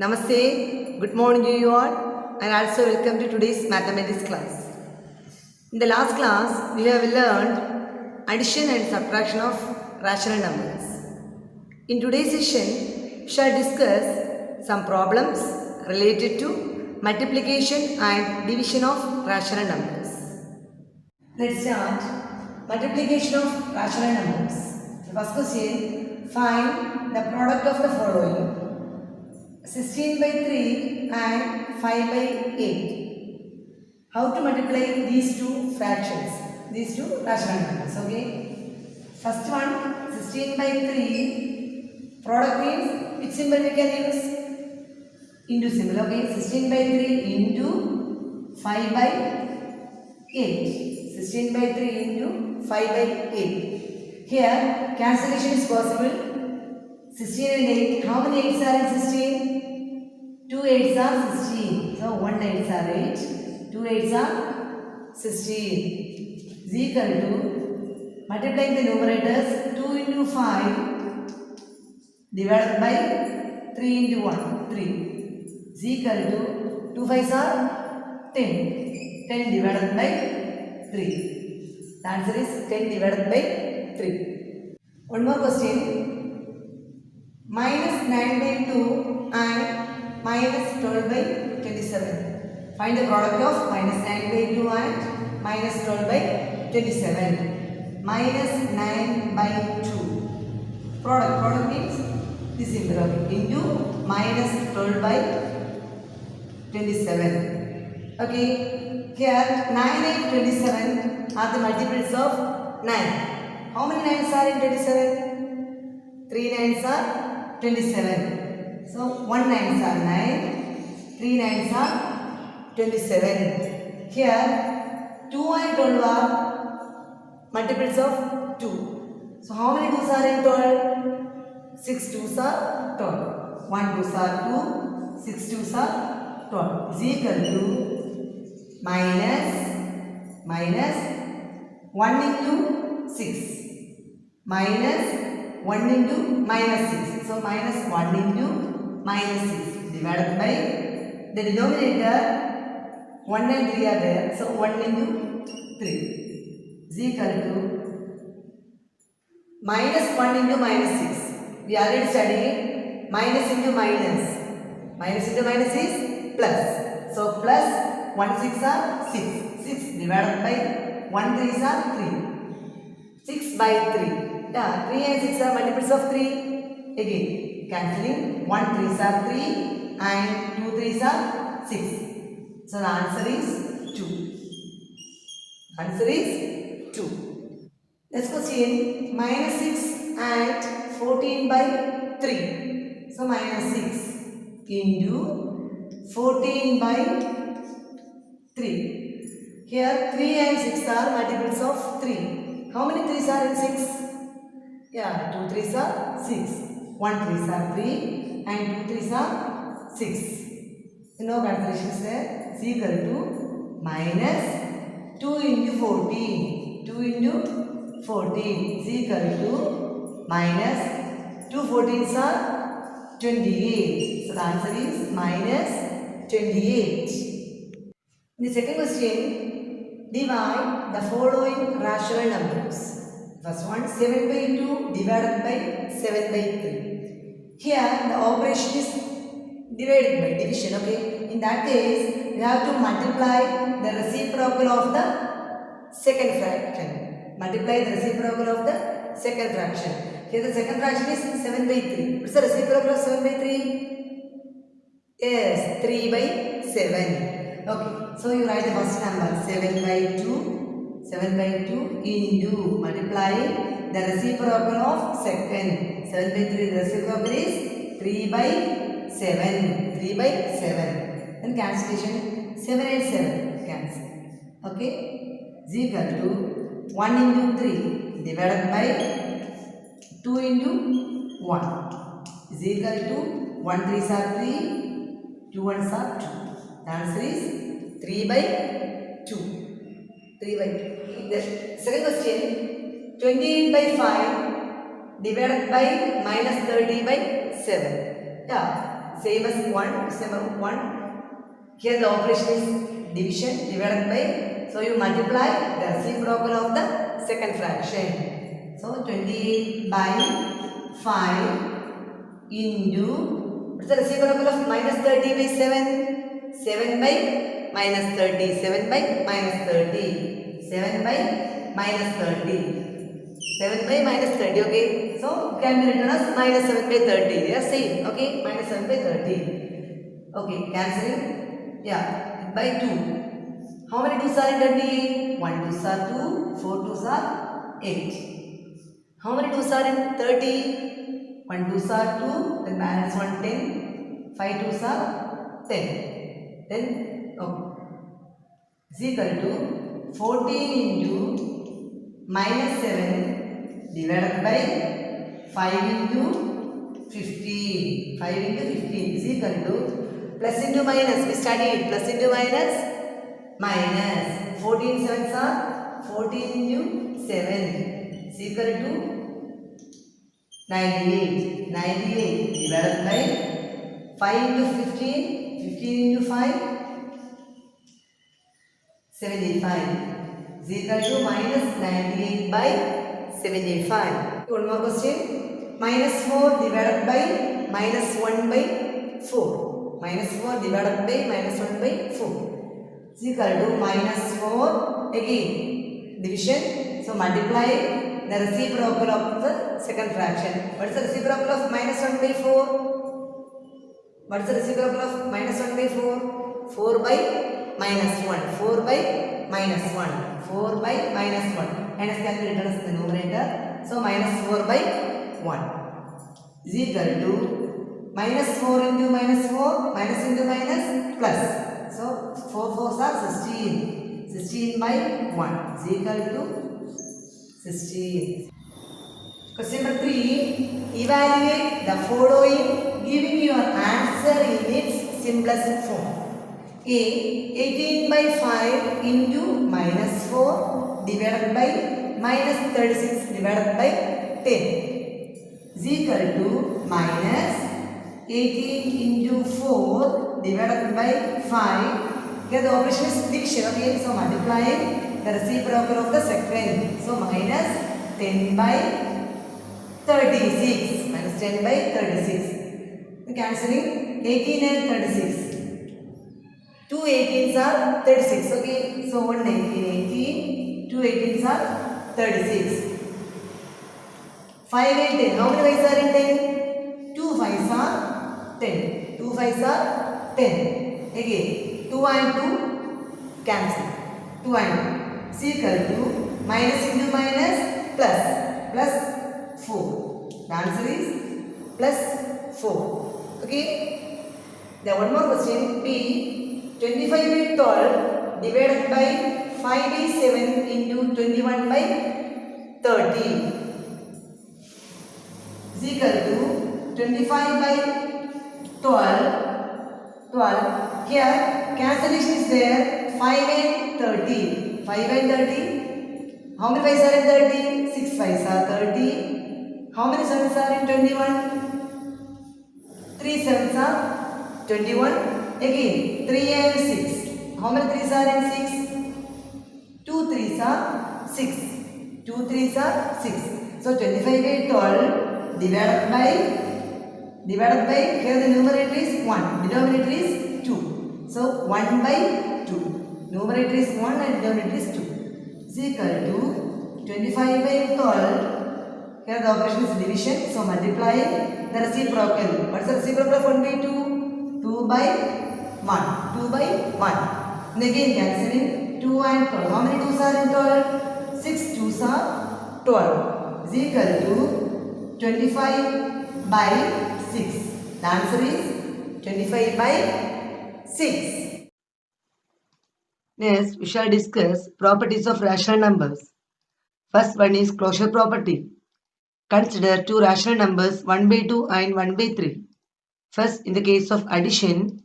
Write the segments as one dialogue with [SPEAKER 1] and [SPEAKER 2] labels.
[SPEAKER 1] Namaste, good morning to you all, and also welcome to today's mathematics class. In the last class, we have learned addition and subtraction of rational numbers. In today's session, we shall discuss some problems related to multiplication and division of rational numbers. Let's start multiplication of rational numbers. The first question, find the product of the following. 16 by 3 and 5 by 8. How to multiply these two fractions, these two rational numbers, okay? First one, 16 by 3, product means which symbol we can use? Into symbol, okay? 16 by 3 into 5 by 8. 16 by 3 into 5 by 8. Here, cancellation is possible. 16 and 8, how many 8s are in 16? 2 8s are 16. So 1 8s are 8, 2 8s are 16. Is equal to, multiplying the numerators, 2 into 5 divided by 3 into 1, 3. Is equal to, 2 5s are 10. 10 divided by 3. The answer is 10 divided by 3. One more question. Minus 9 by 2 and minus 12 by 27. Find the product of minus 9 by 2 and minus 12 by 27. Minus 9 by 2. Product means this symbol into minus 12 by 27. Okay. Here 9 and 27 are the multiples of 9. How many 9s are in 27? 3 9s are 27. So 1 9s are 9, 3 9s are 27. Here 2 and 12 are multiples of 2. So how many 2s are in 12? 6 2s are 12. 1 2s are 2, 6 2s are 12. Is equal to minus 1 into 6 minus 1 into minus 6. So minus 1 into minus 6 divided by the denominator 1 and 3 are there. So 1 into 3 is equal to minus 1 into minus 6. We already studied minus into minus. Minus into minus is plus. So plus 1 6 are 6. 6 divided by 1 3 are 3. 6 by 3. Yeah, 3 and 6 are multiples of 3. Again, cancelling. 1 3s are 3 and 2 3s are 6. So the answer is 2. Answer is 2. Next question. Minus 6 and 14 by 3. So minus 6 into 14 by 3. Here 3 and 6 are multiples of 3. How many 3s are in 6? Yeah, 2 3s are 6. 1 3s are 3 and 2 3s are 6. No calculations there. Is equal to minus 2 into 14. 2 into 14 is equal to minus 2 14s are 28. So the answer is minus 28. In the second question, divide the following rational numbers. First one, 7 by 2 divided by 7 by 3. Here the operation is divided by division, okay. In that case, we have to multiply the reciprocal of the second fraction. Multiply the reciprocal of the second fraction. Here the second fraction is 7 by 3. What's the reciprocal of 7 by 3? Yes, 3 by 7. Okay, so you write the first number 7 by 2. 7 by 2 into multiplying the reciprocal of second. 7 by 3, the reciprocal is 3 by 7. 3 by 7. Then cancellation, 7 and 7 cancel. Okay, is equal to 1 into 3 divided by 2 into 1 is equal to 1 3s are 3, 2 1s are 2. The answer is 3 by 2. 3 by 2. The second question, 28 by 5 divided by minus 30 by 7. Yeah, same as 1, same as 1. Here the operation is division divided by, so you multiply the reciprocal of the second fraction. So 28 by 5 into, what's the reciprocal of minus 30 by 7? 7 by minus 30, 7 by minus 30, 7 by minus 30, 7 by minus 30, okay. So can be written as minus 7 by 30, they are same, okay, minus 7 by 30, okay, cancelling, yeah, by 2. How many 2s are in 28? 1 2s are 2, 4 2s are 8. How many 2s are in 30? 1 2s are 2, then balance 1 10, 5 2s are 10. Then is equal to 14 into minus 7 divided by 5 into 15. 5 into 15 is equal to plus into minus. We studied plus into minus. Minus 14 sevens are 14 into 7 is equal to 98. 98 divided by 5 into 15. 15 into 5, 75 is equal to minus 98 by 75. One more question. Minus 4 divided by minus 1 by 4. Minus 4 divided by minus 1 by 4 is equal to minus 4. Again division. So multiply the reciprocal of the second fraction. What is the reciprocal of minus 1 by 4? What is the reciprocal of minus 1 by 4? 4 by minus 1. 4 by minus 1. 4 by minus 1. Minus can be written as the numerator. So minus 4 by 1 is equal to minus 4 into minus 4. Minus into minus plus. So 4 4s are 16. 16 by 1 is equal to 16. Question number 3. Evaluate the following, giving your answer in its simplest form. A. 18 by 5 into minus 4 divided by minus 36 divided by 10 is equal to minus 18 into 4 divided by 5. Here the operation is division, okay. So multiplying the reciprocal of the second. So minus 10 by 36. Minus 10 by 36. Cancelling 18 and 36. 2 18s are 36, okay. So 1 18, 18. 2 18s are 36. 5 and 10. How many 5s are in 10? 2 5s are 10. 2 5s are 10. Again 2 and 2 cancel. 2 and 2 is equal to minus into minus plus. Plus 4. The answer is plus 4. Okay. Then one more question. B. 25 by 12 divided by 5 by 7 into 21 by 30 is equal to 25 by 12. Here cancellation is there. 5 and 30. 5 and 30. How many 5s are in 30? 6 5s are 30. How many 7s are in 21? 3 7s are 21. Again 3 and 6. How many 3s are in 6? 2 3s are 6. 2 3s are 6. So 25 by 12 divided by here the numerator is 1. Denominator is 2. So 1 by 2. Numerator is 1 and denominator is 2. Is equal to 25 by 12. Here the operation is division. So multiply the reciprocal. What is the reciprocal of 1 by 2? 2 by 1. 2 by 1. And again cancelling 2 and 12. How many 2s are in 12? 6 2s are 12. Is equal to 25 by 6. The answer is 25 by 6. Next, we shall discuss properties of rational numbers. First one is closure property. Consider two rational numbers 1 by 2 and 1 by 3. First, in the case of addition,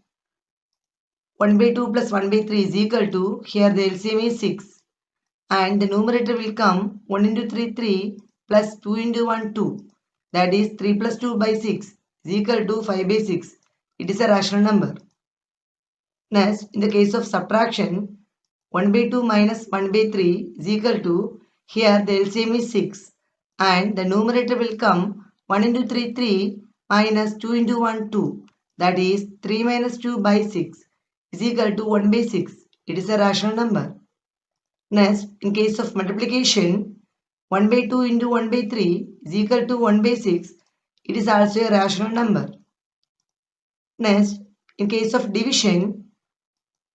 [SPEAKER 1] 1 by 2 plus 1 by 3 is equal to, here the LCM is 6. And the numerator will come 1 into 3, 3 plus 2 into 1, 2. That is 3 plus 2 by 6 is equal to 5 by 6. it is a rational number. Next, in the case of subtraction, 1 by 2 minus 1 by 3 is equal to, here the LCM is 6 and the numerator will come 1 into 3 3 minus 2 into 1 2, that is 3 minus 2 by 6 is equal to 1 by 6. It is a rational number. Next, in case of multiplication, 1 by 2 into 1 by 3 is equal to 1 by 6. It is also a rational number. Next, in case of division,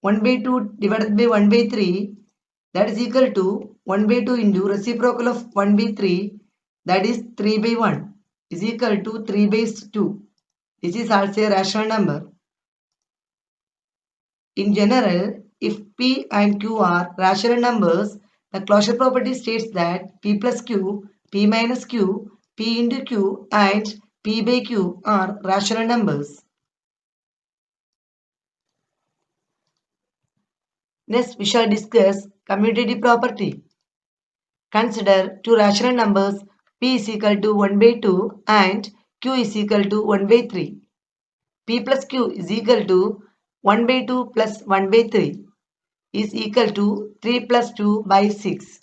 [SPEAKER 1] 1 by 2 divided by 1 by 3, that is equal to 1 by 2 into reciprocal of 1 by 3, that is 3 by 1 is equal to 3 by 2. This is also a rational number. In general, if P and Q are rational numbers, the closure property states that P plus Q, P minus Q, P into Q and P by Q are rational numbers. Next, we shall discuss commutative property. Consider two rational numbers P is equal to 1 by 2 and Q is equal to 1 by 3. P plus Q is equal to 1 by 2 plus 1 by 3 is equal to 3 plus 2 by 6,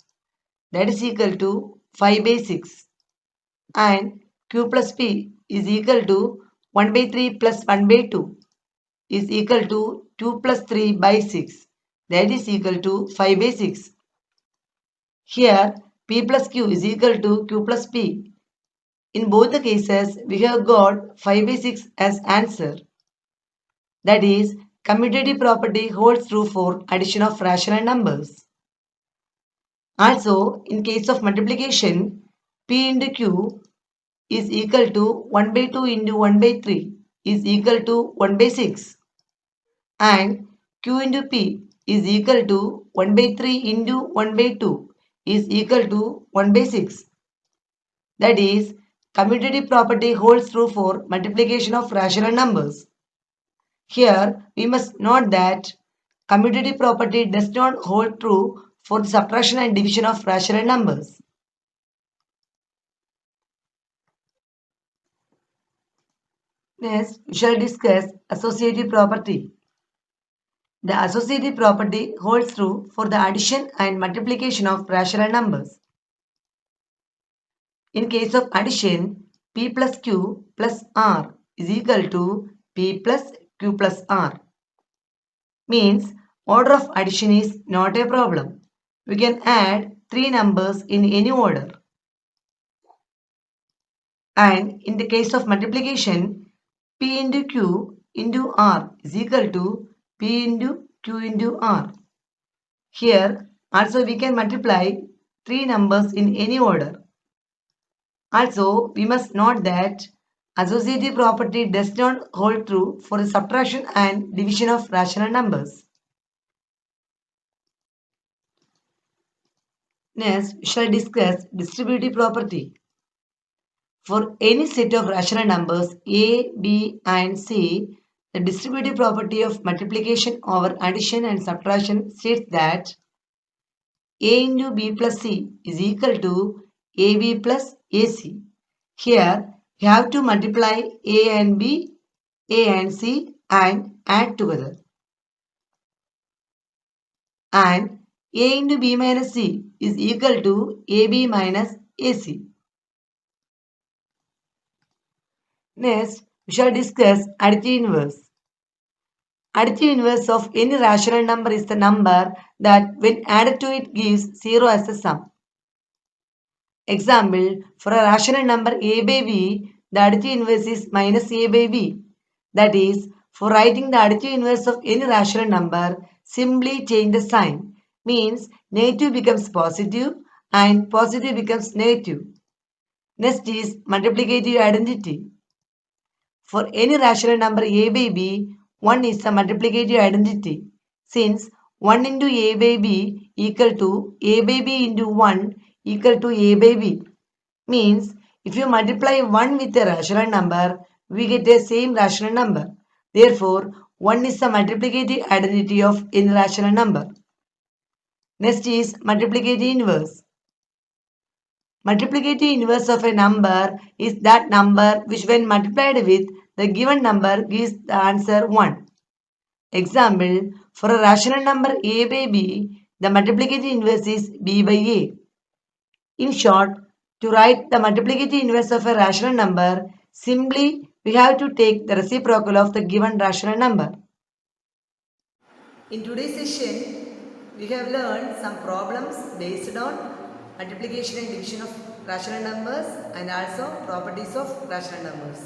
[SPEAKER 1] that is equal to 5 by 6, and Q plus P is equal to 1 by 3 plus 1 by 2 is equal to 2 plus 3 by 6, that is equal to 5 by 6. Here P plus Q is equal to Q plus P. In both the cases, we have got 5 by 6 as answer. That is, commutative property holds true for addition of rational numbers. Also, in case of multiplication, P into Q is equal to 1 by 2 into 1 by 3 is equal to 1 by 6, and Q into P is equal to 1 by 3 into 1 by 2 is equal to 1 by 6. That is, commutative property holds true for multiplication of rational numbers. Here, we must note that commutative property does not hold true for the subtraction and division of rational numbers. Next, we shall discuss associative property. The associative property holds true for the addition and multiplication of rational numbers. In case of addition, P plus Q plus R is equal to P plus Q plus R. Means order of addition is not a problem. We can add three numbers in any order. And in the case of multiplication, P into Q into R is equal to P into Q into R. Here also we can multiply three numbers in any order. Also, we must note that associative property does not hold true for the subtraction and division of rational numbers. Next, we shall discuss distributive property. For any set of rational numbers A, B and C, the distributive property of multiplication over addition and subtraction states that A into B plus C is equal to AB plus AC. Here, you have to multiply A and B, A and C and add together. And A into B minus C is equal to AB minus AC. Next, we shall discuss additive inverse. Additive inverse of any rational number is the number that when added to it gives 0 as a sum. Example, for a rational number a by b, the additive inverse is minus a by b. That is, for writing the additive inverse of any rational number, simply change the sign. Means negative becomes positive and positive becomes negative. Next is multiplicative identity. For any rational number a by b, 1 is a multiplicative identity. Since 1 into a by b equal to a by b into 1 equal to a by b. Means if you multiply 1 with a rational number, we get the same rational number. Therefore, 1 is the multiplicative identity of any rational number. Next is multiplicative inverse. Multiplicative inverse of a number is that number which when multiplied with the given number gives the answer 1. Example, for a rational number a by b, the multiplicative inverse is b by a. In short, to write the multiplicative inverse of a rational number, simply we have to take the reciprocal of the given rational number. In today's session, we have learned some problems based on multiplication and division of rational numbers and also properties of rational numbers.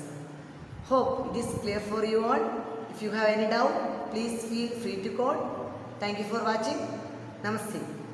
[SPEAKER 1] Hope it is clear for you all. If you have any doubt, please feel free to call. Thank you for watching. Namaste.